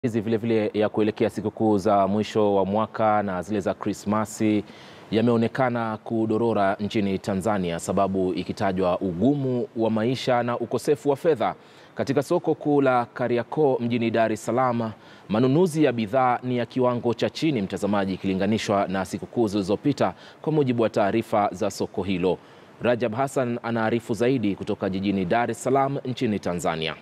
Hizi vile ya kuelekea sikukuu za mwisho wa mwaka na zile za Krismasi yameonekana kudorora nchini Tanzania, sababu ikitajwa ugumu wa maisha na ukosefu wa fedha. Katika soko kuu la Kariakoo mjini Dar es Salaam, manunuzi ya bidhaa ni ya kiwango cha chini, mtazamaji, ikilinganishwa na sikukuu zilizopita, kwa mujibu wa taarifa za soko hilo. Rajab Hassan anaarifu zaidi kutoka jijini Dar es Salaam nchini Tanzania.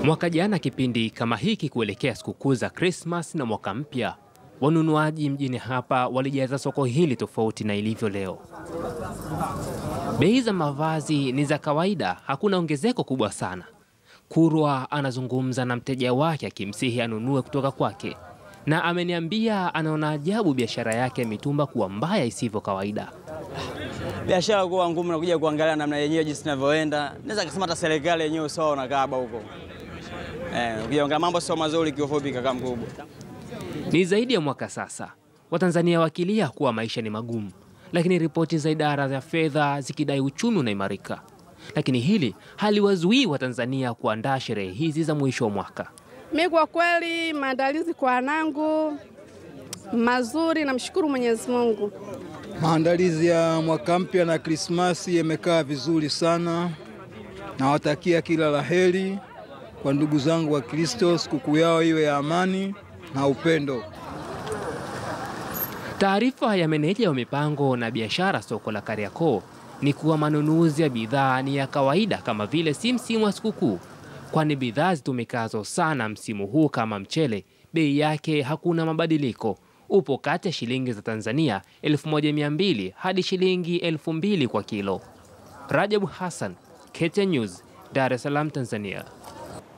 Mwaka jana kipindi kama hiki kuelekea sikukuu za Christmas na mwaka mpya, wanunuaji mjini hapa walijaza soko hili tofauti na ilivyo leo. Bei za mavazi ni za kawaida, hakuna ongezeko kubwa sana. Kurwa anazungumza na mteja wake akimsihi anunue kutoka kwake, na ameniambia anaona ajabu biashara yake ya mitumba kuwa mbaya isivyo kawaida. Biashara kuwa ngumu na kuja kuangalia namna yenyewe jinsi inavyoenda. Naweza kusema hata serikali yenyewe sawa na kaba huko. Ukiangalia mambo sio mazuri kiufupi kaka mkubwa. Ni zaidi ya mwaka sasa Watanzania wakilia kuwa maisha ni magumu, lakini ripoti za idara ya fedha zikidai uchumi unaimarika. Lakini hili haliwazuii Watanzania kuandaa sherehe hizi za mwisho wa mwaka. Mimi kwa kweli maandalizi kwa wanangu mazuri, namshukuru Mwenyezi Mungu. Maandalizi ya mwaka mpya na Krismasi yamekaa vizuri sana. Nawatakia kila laheri kwa ndugu zangu wa Kristo, sikukuu yao iwe ya amani na upendo. Taarifa ya meneja wa mipango na biashara soko la Kariakoo ni kuwa manunuzi ya bidhaa ni ya kawaida kama vile si msimu wa sikukuu, kwani bidhaa zitumikazo sana msimu huu kama mchele, bei yake hakuna mabadiliko. Upo kati ya shilingi za Tanzania 1200 hadi shilingi 2000 kwa kilo. Rajab Hassan, KTN News, Dar es Salaam, Tanzania.